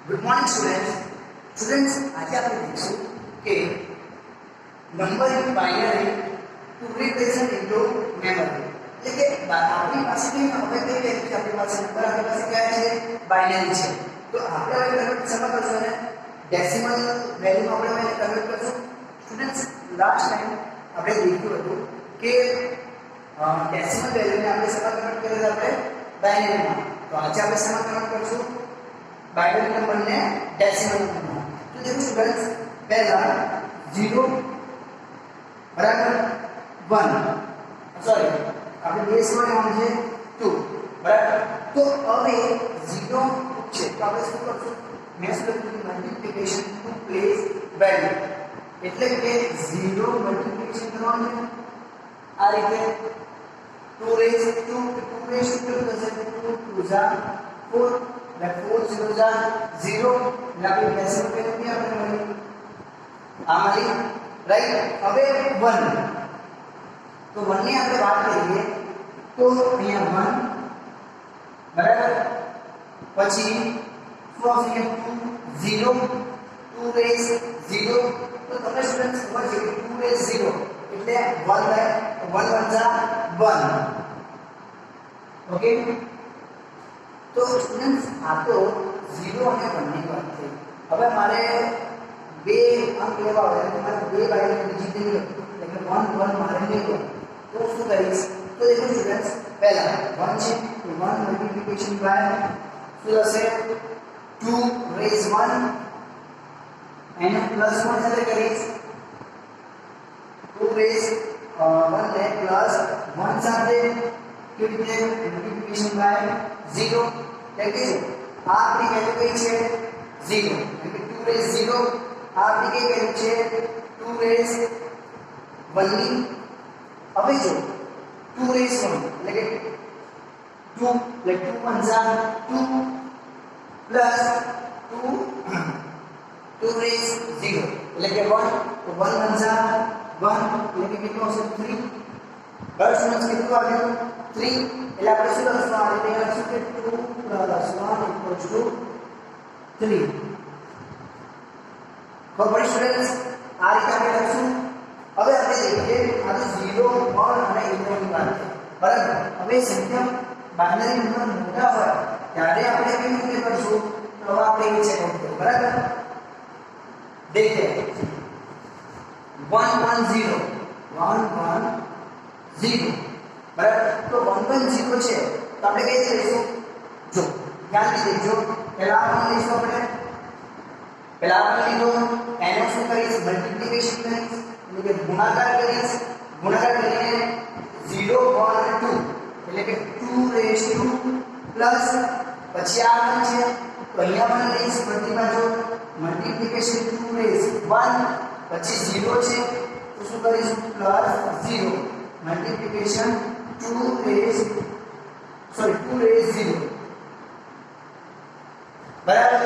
Good morning students આજે આપણે જોઈશું કે number in binary to represent into memory એટલે કે આપણી પાસે કે હવે કઈ વેલ્યુ છે આપણી પાસે નંબર આપણી પાસે કયા છે બાઇનરી છે તો આપણે હવે કન્વર્ટ શેમાં કરશું ને ડેસિમલ વેલ્યુમાં આપણે એને કન્વર્ટ કરશું સ્ટુડન્ટ્સ લાસ્ટ ટાઈમ આપણે દેખ્યું હતું કે ડેસિમલ વેલ્યુને આપણે શેમાં કન્વર્ટ કર્યા આપણે બાઇનરીમાં તો આજે આપણે શેમાં કન્વર્ટ કરશું बाइनरी नंबर ने डेसिमल नंबर तो देखो स्टूडेंट्स पहला 0 बराबर 1 सॉरी આપણે બેઝ માં લેવાનું છે 2 બરાબર તો હવે 0 છે તો આપણે શું કરશું મેં શું લખ્યું મલ્ટીપ્લિકેશન ટુ પ્લેસ વેલ્યુ એટલે કે 0 મલ્ટીપ્લિકેશન કરવાનું છે આ રીતે 2 રેઝ 2 રેઝ ટુ થશે 2 2 Jha 4 like 4 0 are 0 like decimal value भी આપણે મળી આમાંથી રાઈટ હવે 1 તો 1 ની આપણે વાત કરીએ તો અહીંયા 1 બરાબર પછી શું આવશે 2 0 2 રેઝ 0 તો તમને સ્ટુડન્ટ ખબર છે કે 2 રેઝ 0 એટલે 1 1 1 ઓકે तो स्टूडेंट्स आ तो 0 અને 1 ની વાત થઈ હવે મારે બે અંક લેવા હોય તો મારે બે બાયનરી બીજી દેવી એટલે 1 1 મારે લેવો તો શું કરીશ તો देखो સ્ટુડન્ટ્સ પહેલા 1 છે તો 1 મલ્ટીપ્લિકેશન બાય શું હશે 2 રેઝ 1 એને પ્લસ 1 સાથે કરીશ 2 રેઝ 1 ને પ્લસ 1 સાથે કેવી રીતે મલ્ટીપ્લિકેશન બાય 0 એટલે આ આપણી વેલ્યુ કઈ છે 0 એટલે 2 રેઝ 0 આ આપણી કઈ વેલ્યુ છે 2 રેઝ 1 ની હવે જો 2 રેઝ 1 એટલે કે 2 એટલે 2 1 ઝા 2 પ્લસ 2 2 રેઝ 0 એટલે કે 1 તો 1 1 ઝા 1 એટલે કે કેટલું આવશે 3 બસ સ્ટુડન્ટ્સ કેટલું આવ્યું 3 એટલે આપણે શું લખશું આ રીતે લખશું કે 2 + 1 = 3 ખબર સ્ટુડન્ટ્સ આ રીતે આપણે લખશું હવે આપણે જોઈએ આ તો 0 1 અને 1 ની વાત છે બરાબર હવે સંખ્યા બાઇનરી નંબર મોટા હોય ત્યારે આપણે કેવી રીતે કરશું તો આપણે એ છે કરશું બરાબર देखिए 1 1 0 1 1 0 બરાબર તો 1 1 0 છે તો આપણે કઈ રીતે લઈશું જો ધ્યાનથી દેખજો પહેલા આપણે લઈશું આપણે પહેલા આપણે લીધો એનો શું કરીશ મલ્ટીપ્લિકેશન કરીશ એટલે કે ગુણાકાર કરીશ ગુણાકાર કરીને 0 1 2 એટલે કે 2 રેઝ 2 પ્લસ પછી આ 1 છે તો અહીંયા પણ લઈશ બધી બાજુ મલ્ટીપ્લિકેશન 2 રેઝ 1 પછી 0 છે તો શું કરીશું પ્લસ 0 મલ્ટીપ્લિકેશન 2 રેઝ 0 બરાબર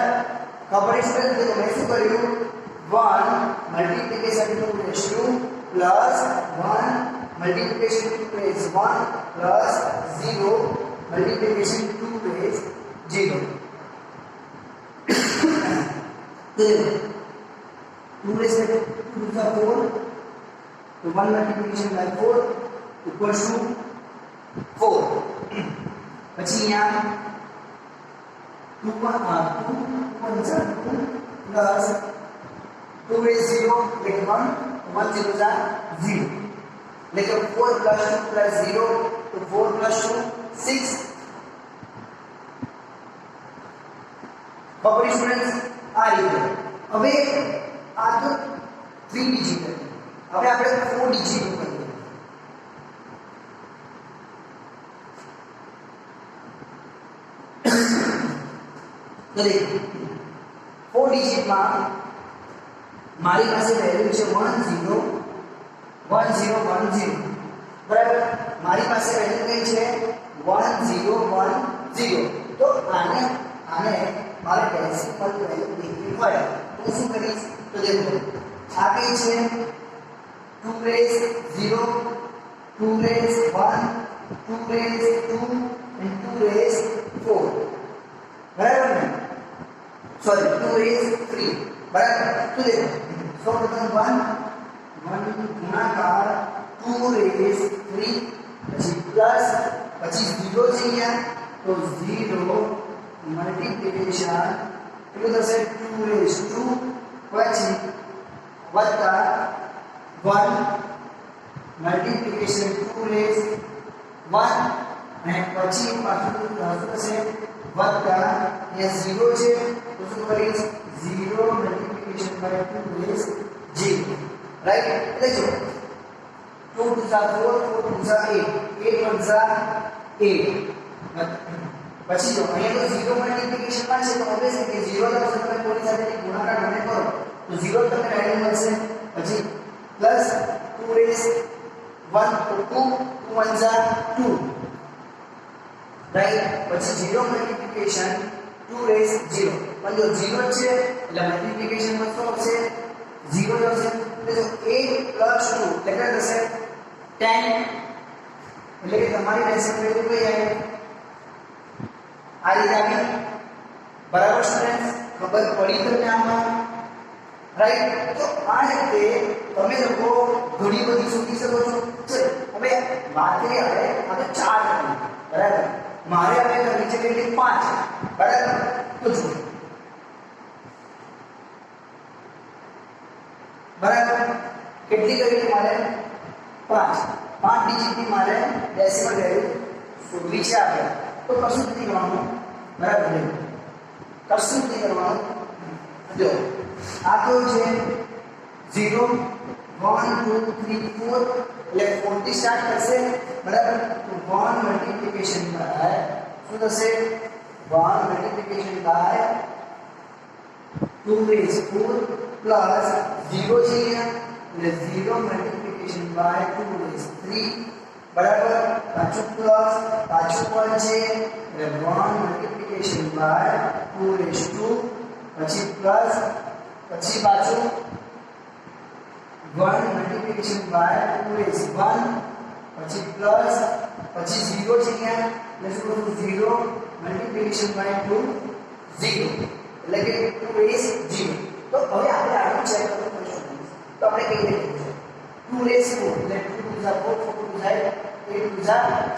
ખબર છે કે મેં શું કર્યું 1 multiplication 2 raise 2 plus 1 multiplication 2 raise 1 plus 0 multiplication 2 raise 0 2 raise 2 * 4 तो 1 multiplication by 4 equals to 4 પછી અહીંયા 2 1 plus 2 is 0 એટલે 1 1 0 જા 0 એટલે કે 4 plus 2 plus 0 તો 4 plus 2 6 ખબર સ્ટુડન્ટ્સ આ રીતે હવે આ તો 3 ડિજિટ હતી હવે આપણે 4 ડિજિટ કરીએ તો દેખો 4 ડિજિટમાં મારી પાસે વેલ્યુ છે 101010 બરાબર મારી પાસે વેલ્યુ કઈ છે 1010 તો આને મારે ડેસિમલ વેલ્યુ દેખવી હોય તો શું કરીશ તો દેખો આ કઈ છે 2 raise 0 2 raise 1 2 raise 2 and 2 raise 4 બરાબર ને सॉरी પ્લસ પછી 0 છે અહીંયા તો 0 મલ્ટીપ્લિકેશન કેટલું થશે 2 રેઝ ટુ પછી વત્તા 1 મલ્ટીપ્લિકેશન 2 રેઝ 1 અને પછી પાછું થશે વત્તા અહીંયા 0 છે તો શું કરીશ 0 મલ્ટીપ્લિકેશન બાય 2 રેઝ 0 રાઈટ એટલે જો 2 to 4 4 to 8 8 1 8 પછી જો અહીંયા તો 0 મલ્ટીપ્લિકેશન માં છે તો ઓબ્વિયસલી કે 0 લખો તમે કોની સાથે ગુણાકાર ગમે કરો તો 0 તમને વેલ્યુ મળશે પછી પ્લસ 2 રેઝ 1 તો 2 2 1 2 રાઈટ પછી 0 મલ્ટીપ્લિકેશન 2 રેઝ 0 પણ જો 0 છે એટલે મલ્ટીપ્લિકેશન માં શું આવશે 0 આવશે એટલે જો 8 પ્લસ 2 કેટલા થશે 10 એટલે કે તમારી રહેશે વેલ્યુ કઈ આવે આ રીતે આવી બરાબર સ્ટુડન્ટ ખબર પડી તમને આમાં રાઈટ તો આ રીતે તમે લોકો ઘણી બધી શોધી શકો છો ચલો હવે વાત કરીએ આપણે આ તો 4 હતી બરાબર મારે હવે કરવી છે કેટલી 5 બરાબર તો જો બરાબર કેટલી કરવી મારે 5 ડિજિટની મારે ડેસિમલ વેલ્યુ શોધવી છે આપણે તો કશું નથી કરવાનું બરાબર કશું નથી કરવાનું જો આ તો છે 0 1 2 3 4 એટલે 4 થી સ્ટાર્ટ કરશે બરાબર તો 1 મલ્ટીપ્લિકેશન બાય શું થશે 1 મલ્ટીપ્લિકેશન બાય 2 રેઝ 4 પ્લસ 0 છે એટલે 0 મલ્ટીપ્લિકેશન બાય 2 રેઝ 3 બરાબર પાછું પ્લસ પાછું પણ છે એટલે 1 મલ્ટીપ્લિકેશન બાય 2 રેઝ 2 પછી પ્લસ પછી પાછું 1 મલ્ટીપ્લિકેશન બાય 2 રેઝ 1 પછી પ્લસ પછી 0 છે અહીંયા એટલે શું કરું 0 મલ્ટીપ્લિકેશન બાય 2 0 એટલે કે 2 રેઝ 0 તો હવે આપણે આગળ ચેક કરવું પડશે તો આપણે કઈ રીતે 2 રેઝ 4 એટલે 2 to 4 4 to 8 to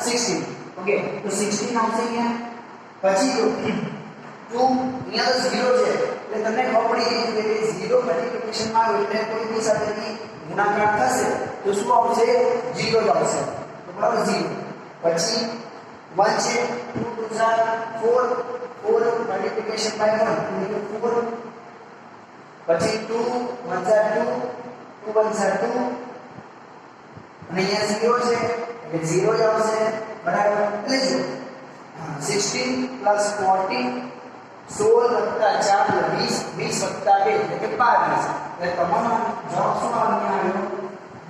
16 ઓકે તો 16 આવશે અહીંયા પછી જો 2 અહીંયા તો 0 છે એટલે તમને ખબર પડી ગઈ કે 0 મલ્ટીપ્લિકેશન માં એટલે કોઈની સાથેની ગુણાકાર થશે તો શું આવશે 0 જ આવશે તો બરાબર 0 પછી 1 છે 2 to 4 4 મલ્ટીપ્લિકેશન બાય 1 એટલે 4 પછી 2 1 2 2 1 2 અને અહીંયા 0 છે એટલે 0 જ આવશે બરાબર એટલે જો 16 પ્લસ 14 16 વત્તા 4 20 20 વત્તા 2 એટલે કે 22 એટલે તમારો જવાબ શું આવ્યો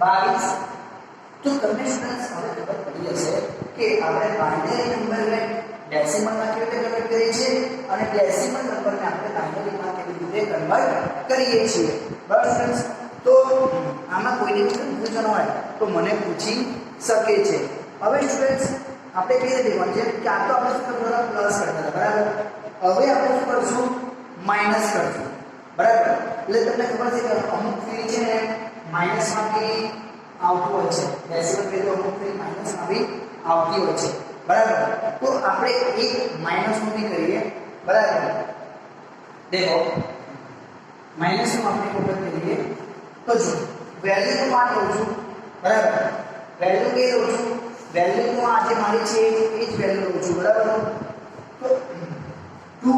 22 તો તમને સ્ટુડન્ટ્સ હવે ખબર પડી જશે કે આપણે બાઇનરી નંબરને ડેસિમલમાં કેવી રીતે કન્વર્ટ કરીએ છીએ અને ડેસિમલ નંબરને આપણે બાઇનરીમાં કેવી રીતે કન્વર્ટ કરીએ છીએ બરાબર સ્ટુડન્ટ્સ તો આમાં કોઈને કન્ફ્યુઝન હોય તો મને પૂછી શકે છે હવે સ્ટુડન્ટ્સ આપણે કઈ રીતે દેવાનું છે કે આ તો આપણે શું કરવાનું પ્લસ કરતા હતા બરાબર હવે આપણે શું કરશું માઈનસ કરશું બરાબર એટલે તમને ખબર છે કે અમુક ફી છે ને માઈનસમાં બી આવતું હોય છે ડેસિમલ વેલ્યુ અમુક ફી માઈનસમાં બી આવતી હોય છે બરાબર તો આપણે એક માઈનસનું બી કરીએ બરાબર દેખો માઈનસનું આપણે વખત કરીએ તો જો વેલ્યુ તો આ લઉં છું બરાબર વેલ્યુ કે લઉં છું વેલ્યુ તો આ જે મારી છે એ જ વેલ્યુ લઉં છું બરાબર તો 2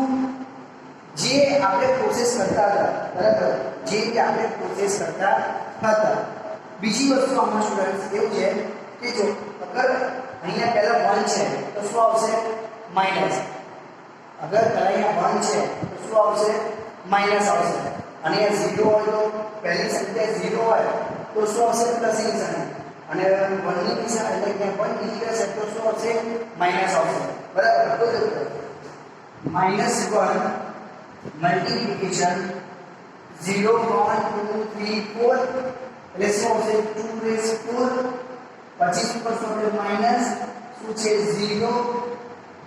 જે આપણે પ્રોસેસ કરતા હતા બરાબર જે આપણે પ્રોસેસ કરતા હતા બીજી વસ્તુ આમાં સ્ટુડન્ટ્સ એવું છે કે જો અગર અહીંયા પહેલા 1 છે તો શું આવશે માઈનસ અગર પહેલા અહીંયા 1 છે તો શું આવશે માઈનસ આવશે અને 0 હોય તો પહેલી સંખ્યા 0 હોય તો શું આવશે પ્લસ ની નિશાની અને 1 ની નિશાની એટલે કે 1 બીજી રહેશે તો શું આવશે માઈનસ આવશે બરાબર તો -1 મલ્ટીપ્લિકેશન 0 1 2 3 4 એટલે શું આવશે 2 રેઝ 4 પછી શું કરશું આપણે માઈનસ શું છે 0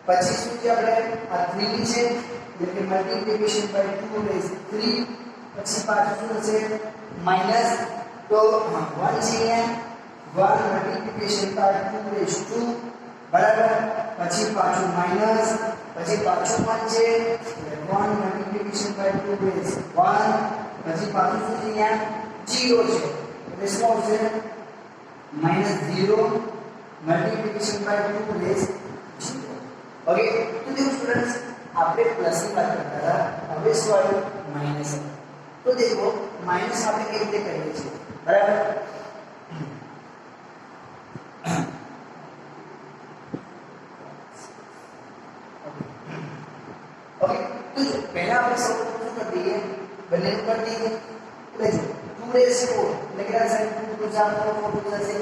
પછી શું છે આપણે આ 3 છે એટલે કે મલ્ટીપ્લિકેશન બાય 2 રેઝ 3 પછી પાછું શું થશે માઈનસ તો 1 છે અહીંયા 1 મલ્ટીપ્લિકેશન બાય 2 રેઝ ટુ બરાબર પછી પાછું માઈનસ પછી પાછું 1 છે એટલે 1 મલ્ટીપ્લિકેશન બાય 2 રેઝ 1 પછી પાછું શું છે અહીંયા 0 છે એટલે શું આવશે -0 મલ્ટીપ્લિકેશન બાય 2 રેઝ 0 ઓકે તો देखो स्टूडेंट्स આપણે પ્લસ ની વાત કરતા હતા હવે શું આવ્યું માઈનસ તો देखो માઈનસ આપણે કેવી રીતે કરીએ છીએ બરાબર ओके तो पहला આપણે સૌ પ્રથમ શું કરી દઈએ બંને ઉપર દઈએ એટલે જો 2 રેઝ 4 એટલે કેટલા થાય 2 2 4 4 4 6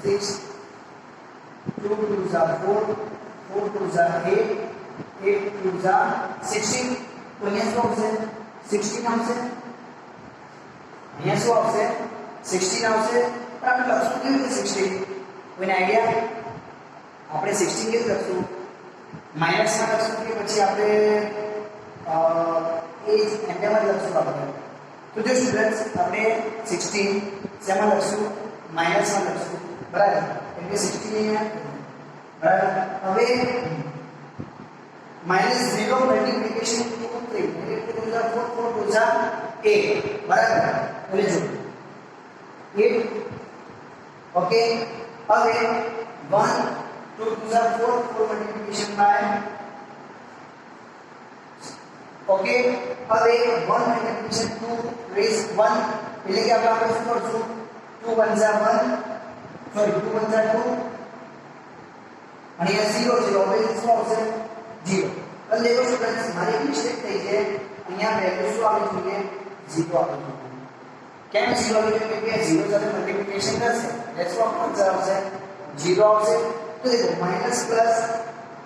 6 2 2 4 4 2 8 8 2 16 તો અહીંયા શું આવશે 16 આવશે અહીંયા શું આવશે 16 આવશે પણ આપણે લખશું કેવી રીતે 16 કોઈને આઈડિયા આપણે 16 કેવી લખશું માઈનસ માં લખશું કે પછી આપણે એ એન્ડમાં લખશું આપણે તો જો સ્ટુડન્ટ્સ આપણે 16 શેમાં લખશું માઈનસ માં લખશું બરાબર એટલે 16 અહીંયા બરાબર હવે -0 મલ્ટીપ્લિકેશન 2 3 એટલે 2 4 4 2 8 બરાબર એટલે જો 8 ઓકે હવે 1 2 2 4 4 મલ્ટીપ્લિકેશન બાય ओके હવે 1 મલ્ટીપ્લિકેશન 2 રેઝ 1 એટલે કે આપણે શું કરશું 2 1 1 સોરી 2 1 2 અને આ 0 છે હવે શું આવશે 0 એટલે દેખો સ્ટુડન્ટ્સ મારી મિસ્ટેક થઈ છે અહીંયા વેલ્યુ શું આવી જોઈએ 0 આવી જોઈએ કેમ 0 આવી જોઈએ કે 0 સાથે મલ્ટીપ્લિકેશન કરશે એટલે શું આવશે 0 આવશે તો देखो minus plus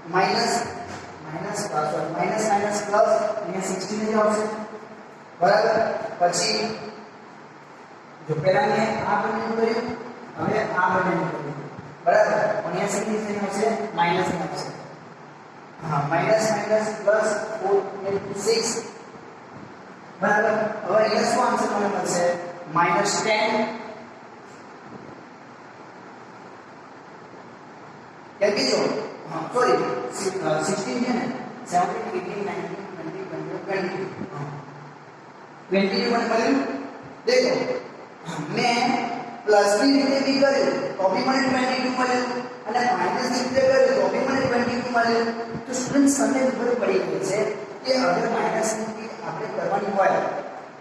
minus minus sorry minus minus plus અહીંયા 16 જ આવશે બરાબર પછી જો પહેલા મેં આ બનેલું કર્યું હવે આ બનેલું કર્યું બરાબર પણ અહીંયા કેટલી આવશે માઈનસ ની આવશે હા માઈનસ માઈનસ પ્લસ 4 6 બરાબર હવે અહીંયા શું આન્સર મને મળશે -10 क्या की जो हां सॉरी 16 है ना 17 18 19 20 21 20 21 મળ્યું देखो मैं प्लस ની રીતે બી કર્યું તો બી મને 22 મળ્યું અને માઈનસ ની રીતે કર્યું તો બી મને 22 મળ્યું તો સ્ટુડન્ટ્સ તમને ખબર પડી ગઈ છે કે અગર માઈનસ ની આપણે કરવાની હોય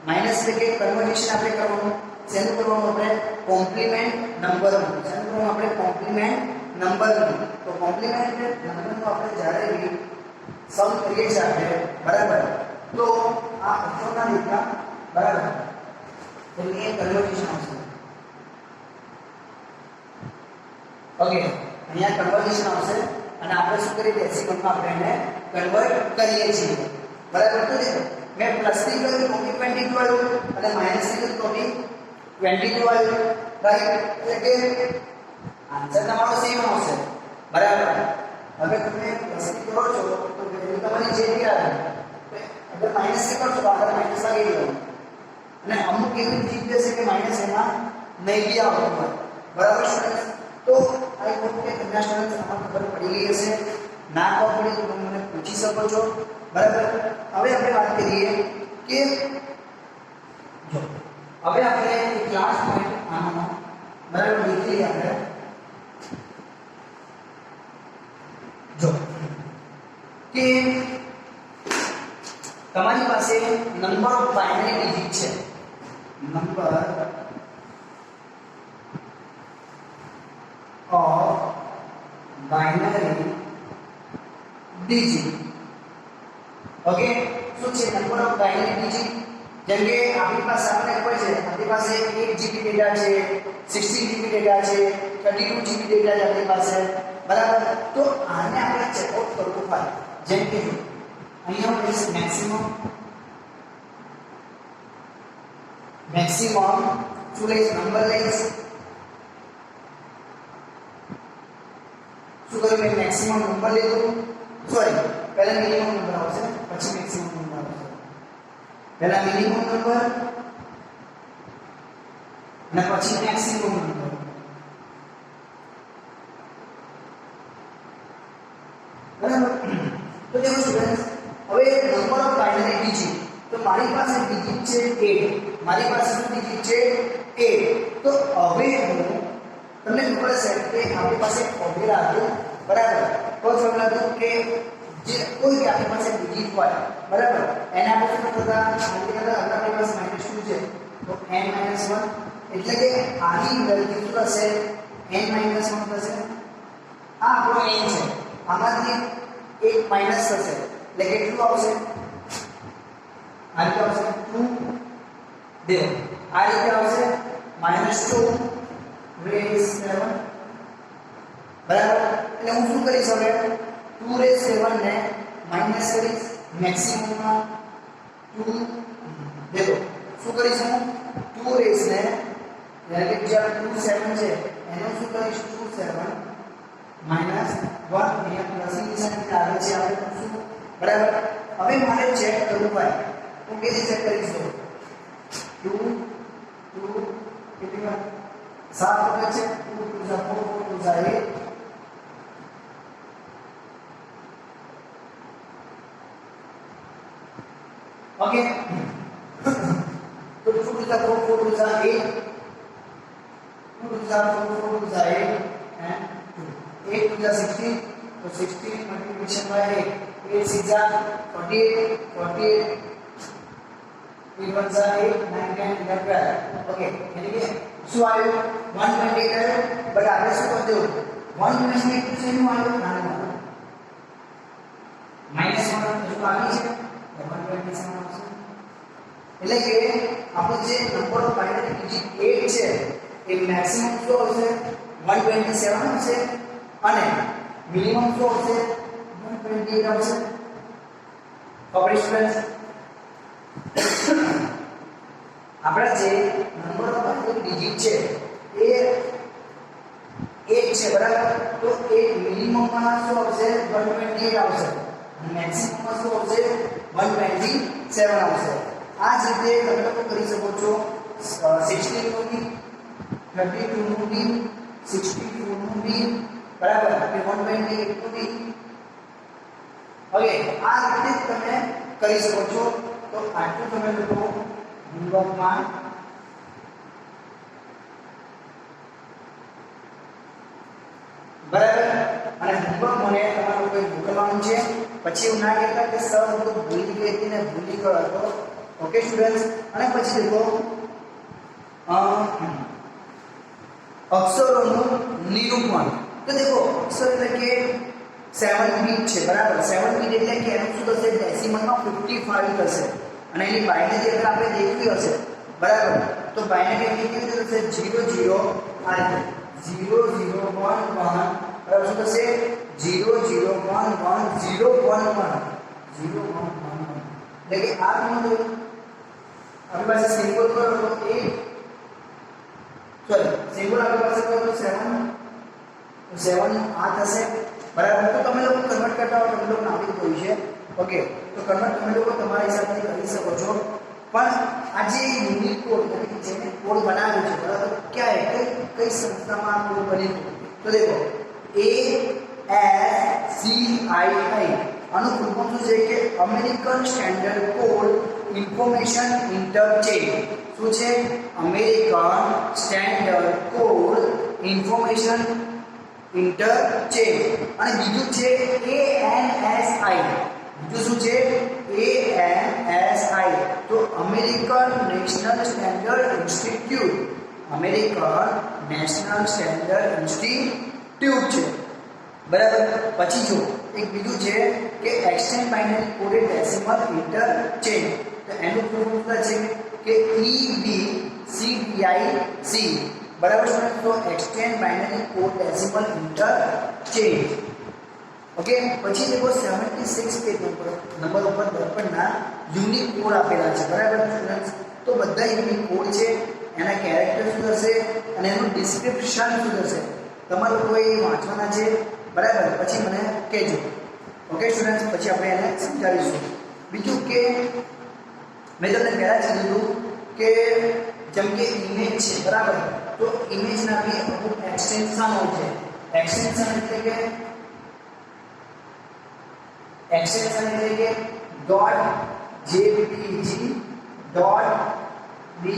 માઈનસ એટલે કે કન્વર્ઝેશન આપણે કરવાનું શેનું કરવાનું આપણે કોમ્પ્લિમેન્ટ નંબરનું શેનું કરવાનું આપણે કોમ્પ્લિમેન્ટ નંબરનું તો કોમ્પ્લિમેન્ટ નંબરનું આપણે જ્યારે બી સમ કરીએ છીએ આપણે બરાબર તો આ અક્ષરના રીતના બરાબર તો એ કન્વર્ઝેશન આવશે ઓકે અહીંયા કન્વર્ઝેશન આવશે અને આપણે શું કરીએ ડેસિમલમાં આપણે એને કન્વર્ટ કરીએ છીએ બરાબર તો દેખો મેં પ્લસ ની કર્યું તો બી 22 આવ્યું અને માઈનસ ની કર્યું તો બી 22 આવ્યું રાઈટ એટલે કે આન્સર તમારો સેમ આવશે બરાબર હવે તમે પ્લસ ની કરો છો તો વેલ્યુ તમારી જે બી આવે અગર માઈનસ ની કરશો તો આગળ માઈનસ આવી ગયો અને અમુક એવી ચીજ છે કે માઈનસ એમાં નહીં બી આવતું હોય બરાબર સ્ટુડન્ટ્સ તો આઈ હોપ કે તમને સ્ટુડન્ટ્સ આમાં ખબર પડી ગઈ હશે ના ખબર પડી તો તમે મને પૂછી શકો છો બરાબર હવે આપણે વાત કરીએ કે જો હવે આપણે એક ક્લાસ પોઈન્ટ આનો બરાબર લીધી આપણે જો કે તમારી પાસે નંબર ઓફ બાઇનરી ડિજિટ છે number of binary digit okay શું છે નંબર ઓફ બાઇનરી ડિજિટ જેમ કે આપણી પાસે આપણે ખબર છે આપણી પાસે 8 GB ડેટા છે 16 GB ડેટા છે 32 GB ડેટા છે આપણી પાસે બરાબર તો આને આપણે ચેકઆઉટ કરવું હોય જેમ કે જો અહીંયા આપણે મેક્સિમમ શું લઈશ નંબર લઈશ શું કર્યું મેં મેક્સિમમ નંબર લીધું સોરી પહેલા મિનિમમ નંબર આવશે પછી મેક્સિમમ નંબર આવશે પહેલા મિનિમમ નંબર અને પછી મેક્સિમમ નંબર બરાબર. તો देखो સ્ટુડન્ટ્સ, હવે નંબર ઓફ બાઇનરી ડિજિટ, તો મારી પાસે ડિજિટ છે 8, મારી પાસે શું ડિજિટ છે 8. તો હવે હું તમને ખબર છે કે આપણી પાસે ફોર્મ્યુલા હતું, બરાબર. કોઈ ફોર્મ્યુલા હતું કે જે કોઈ આપણી પાસે ડિજિટ હોય, બરાબર, એના આપણે શું કરતા, આપણી પાસે -2 છે તો n - 1, એટલે કે આની વેલ્યુ શું થશે, n - 1 થશે. આ આપણો n છે, આમાંથી એક માઈનસ થશે એટલે કેટલું આવશે, આ રીતે આવશે 2 દે, આ રીતે આવશે -2 રેઝ 7, બરાબર. એટલે હું શું કરીશ, હવે 2 રેઝ 7 ને માઈનસ કરીશ, મેક્સિમમ માં 2 દેખો શું કરીશ, હું 2 રેઝ ને એટલે કે જે 2 7 છે એનો શું કરીશ 2 7 માઈનસ 1 અહીંયા પ્લસ ની નિશાની આવે છે, આપણે શું, બરાબર. હવે મારે ચેક કરવું હોય તો કેવી ચેક કરીશ, તો 2 કેટલી 7 વખત છે, 2 2 4 4 8, ओके. तो 2 to the 4 4 to the 8, 2 to the 4 4 to the 8 and 8 to the 16, तो 16 multiplication by 8, 8 6 48, 48, 8 1 8, 9 10 11 12. ओके, यानी कि શું આવ્યું 128 આવ્યું, બટ આપણે શું કરજો 128 શેનું આવ્યું, નાનું -1 હજુ બાકી છે, 127 આવશે. એટલે કે આપણો જે નંબર ઓફ બાઇનરી ડિજિટ 8 છે એ મેક્સિમમ શું આવશે 127 આવશે અને મિનિમમ શું આવશે 128 આવશે. ઓકે સ્ટુડન્ટ્સ, આપણા જે નંબર ઓફ બાઇનરી ડિજિટ છે એ 8 છે, બરાબર. તો એ મિનિમમ માં શું આવશે 128 આવશે અને મેક્સિમમ માં શું આવશે 127 આવશે. આ જ રીતે તમે લોકો કરી શકો છો 16 નું બી, 32 નું બી, 64 નું બી, બરાબર, અને 128 નું બી. હવે આ રીતે તમે કરી શકો છો. તો આટલું તમે લોકો હોમવર્કમાં બરાબર, અને હોમવર્ક મને તમારે કોઈ મોકલવાનું છે, પછી એવું ના કહેતા કે સર હું તો ભૂલી ગઈ હતી ને ભૂલી ગયો હતો. ઓકે સ્ટુડન્ટ્સ, અને પછી દેખો અક્ષરોનું નિરૂપણ. તો દેખો અક્ષર એટલે કે 7 બીટ છે, બરાબર. 7 બીટ એટલે કે એનું શું થશે, ડેસિમલમાં 55 થશે અને એની બાઇનરી અગર આપણે દેખવી હશે, બરાબર, તો બાઇનરી કેવી રીતે થશે 00 આ રીતે 0011, બરાબર, શું થશે 0011 એટલે કે આ નંબર આપણી પાસે સિમ્બોલ કરો તો 8, સોરી સિમ્બોલ આપણી પાસે કરો તો 7, તો 7 આ થશે, બરાબર. તો તમે લોકો કન્વર્ટ કરતા હો તમે લોકો આવડી ગયું છે. ઓકે, તો કન્વર્ટ તમે લોકો તમારા હિસાબથી કરી શકો છો. પણ આ જે યુનિક કોડ એટલે કે જેને કોડ બનાવ્યો છે, બરાબર, ક્યાં કઈ સંસ્થામાં કોડ બન્યું, તો દેખો ASCII આનું ફૂલ ફોર્મ શું છે કે American standard code information interchange. શું છે, American standard code information interchange. અને બીજું છે ANSI, બીજું શું છે ANSI, તો American national standard institute, American national standard institute છે, બરાબર. પછી જો એક બીજું છે કે extend binary coded decimal interchange, તો એનું ફૂલ ફોર્મ છે કે EBCDIC, બરાબર. તો extend binary code decimal interchange. Okay, પછી દેખો 76 પેજ નંબર ઉપર દર્પણના યુનિક કોડ આપેલા છે, બરાબર સ્ટુડન્ટ્સ. તો બધા યુનિક કોડ છે, એના કેરેક્ટર શું હશે અને એનું ડિસ્ક્રિપ્શન શું હશે તમારે કોઈ વાંચવાના છે, બરાબર. પછી મને કહેજો. ઓકે સ્ટુડન્ટ્સ, પછી આપણે એને સમજાવીશું. બીજું કે મેં તમને પહેલા જ કીધું કે જેમ કે ઇમેજ છે, બરાબર, તો ઇમેજના બી અમુક એક્સટેન્શન હોય છે. એક્સટેન્શન એટલે કે एक्सटेंशन એટલે કે .jpg .bi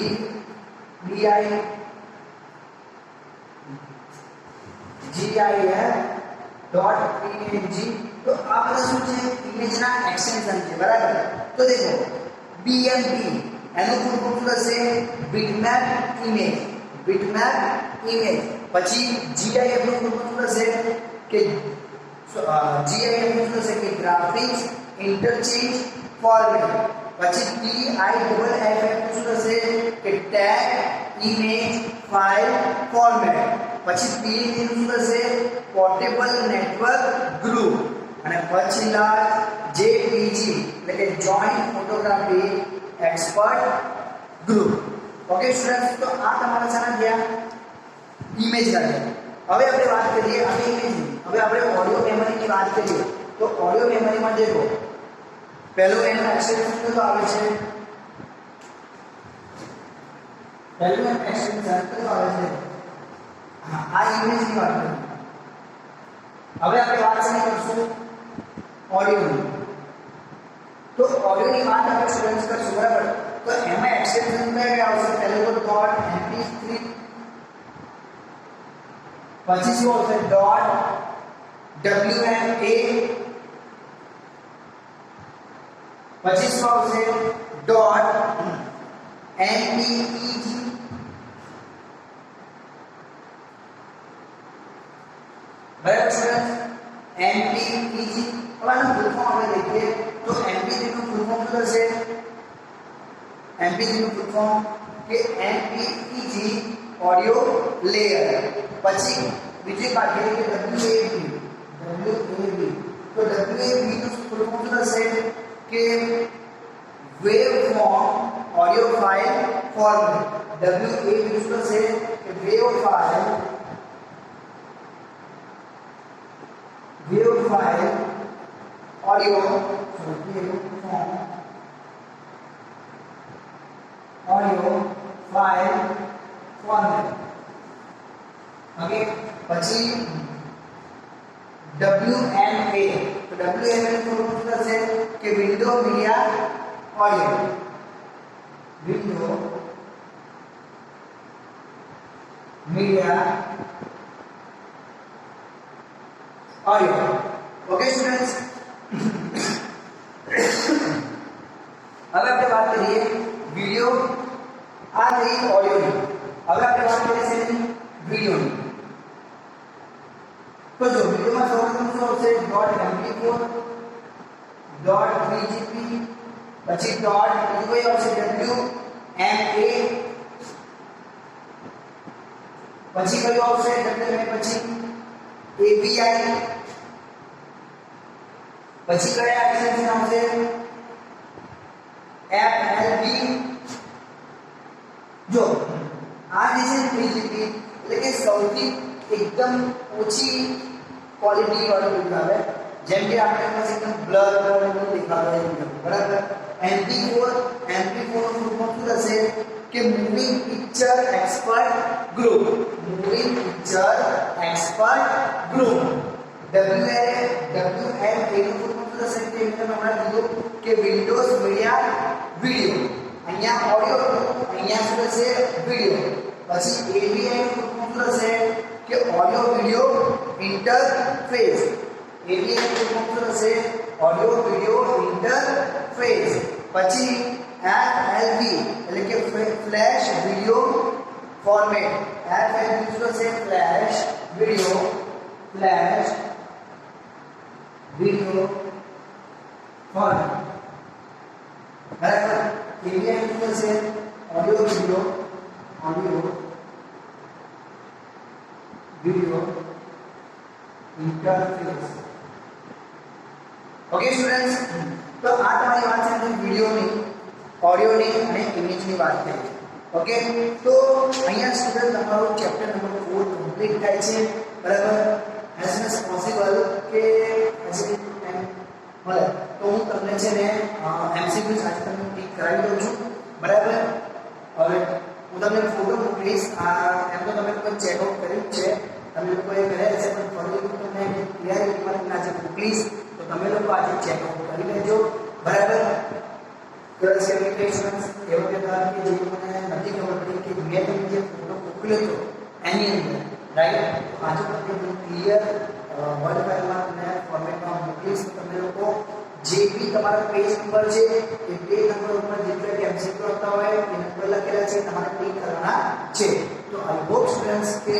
.png તો આ બધા શું છે ઇમેજના એક્સટેન્શન છે બરાબર તો દેખો BMP એનું ફૂલ ફોર્મ શું થશે bitmap image પછી GIF નું ફૂલ ફોર્મ શું થશે કે GIF નું શું થશે કે ગ્રાફિક્સ ઇન્ટરચેન્જ ફોર્મેટ પછી TIFF શું થશે કે ટેગ ઇમેજ ફાઇલ ફોર્મેટ પછી PNG નું શું થશે પોર્ટેબલ નેટવર્ક ગ્રુપ અને પછી લાસ્ટ JPG એટલે કે joint photography expert group okay students તો આ તમારા સાના ગયા ઇમેજ લાગે હવે આપણે વાત કરીએ આ ઇમેજ હવે આપણે ઓડિયો મેમરીની વાત કરીએ તો ઓડિયો મેમરીમાં દેખો પહેલું એનું એક્સટેન્શન તો આવે છે પહેલું એનું એક્સટેન્શન તો આવે છે આ ઇમેજની વાત કરીએ હવે આપણે વાત કરશું ઓડિયોની તો ઓડિયોની વાત આપણે સ્ટુડન્ટ્સ કરશું બરાબર તો એમાં એક્સટેન્શન કયા આવશે પહેલું તો .mp3 પછી શું આવશે .wma પછી શું આવશે .mpeg બરાબર સ્ટુડન્ટ્સ mpeg હવે આનું ફૂલ ફોર્મ આપણે देखिए તો mpeg નું ફૂલ ફોર્મ શું થશે mpeg નું ફૂલ ફોર્મ કે mpeg ઓડિયો લેયર પછી બીજી કાઢીએ કે WAV તો WAV નું ફૂલ ફોર્મ શું થશે કે wave form audio file format WAV શું થશે કે wave file audio file format okay પછી WMA તો WMA નું ફૂલ ફોર્મ શું થશે કે window media audio window media audio okay students હવે આપણે વાત કરીએ વિડિયો આ થઈ ઓડિયોની હવે આપણે વાત કરીએ છે વિડિયોની તો જો વિડિયોમાં સૌપ્રથમ શું આવશે .mp4 .3gp પછી .કોઈ આવશે WMA પછી કયું આવશે WMA પછી API પછી કયા એક્સટેન્શન આવશે FLB જો આ જે છે 3GP એટલે કે સૌથી એકદમ ઓછી ક્વોલિટી વાળું વિડિયો આવે જેમ કે આપણે પાસે એકદમ બ્લર નું દેખાડે બરાબર MP4 નું ફૂલ ફોર્મ શું થશે કે moving picture expert group WMA નું ફૂલ ફોર્મ થશે કે મેં હમણાં કીધું કે વિન્ડોઝ મીડિયા વિડિયો અહીંયા ઓડિયો અહીંયા શું થશે વિડિયો પછી AVI નું ફૂલ ફોર્મ થશે કે ઓડિયો વિડિયો ઇન્ટરફેસ AVI નું ફૂલ ફોર્મ થશે ઓડિયો વિડિયો ઇન્ટરફેસ પછી FLV એટલે કે ફ્લેશ વિડિયો ફોર્મેટ FLV શું થશે ફ્લેશ વિડિયો ફોર્મેટ બરાબર AVI શું થશે audio video interface okay students તો આ તમારી વાત છે વિડિયોની ઓડિયોની અને ઇમેજની વાત થઈ ઓકે તો અહીંયા સ્ટુડન્ટ તમારું ચેપ્ટર નંબર 4 કમ્પ્લીટ થાય છે બરાબર as soon as possible કે હજી મળે તો હું તમને છે ને MCQ સાથે તમને ટીક કરાવી દઉં છું બરાબર હવે હું તમને ફોટો મોકલીશ એમ તો તમે કોઈ ચેકઆઉટ કર્યું છે તમે લોકોએ કર્યા હશે પણ ફરી તમને ક્લિયરિટીમાં તમને આજે મોકલીશ તો તમે લોકો આજે ચેકઆઉટ કરી લેજો બરાબર. પ્લસ એપ્લિકેશન્સ એવા પ્રકાર કે જે મને નથી ખબર પડી કે મેં તમને જે ફોટો મોકલ્યો હતો એની અંદર રાઈટ, આજે પણ ક્લિયર વર્ડ ફાઇલમાં તમને ફોર્મેટમાં મોકલીશ. તમે લોકો જે બી તમારા પેજ નંબર છે એ પેજ નંબર ઉપર જેટલા કે એમસીક્યુ આવતા હોય એ નંબર લખેલા છે તમારે ક્લિક કરવાના છે. તો આઈ હોપ સ્ટુડન્ટ્સ કે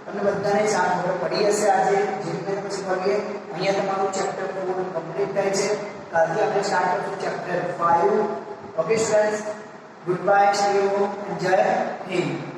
તમને બધાને સારી ખબર પડી હશે આજે જે રીતે પછી કરીએ. અહીંયા તમારું ચેપ્ટર 4 કમ્પ્લીટ થાય છે. કાલથી આપણે સ્ટાર્ટ કરશું chapter 5. Okay students, good bye, C you, જય હિન્દ.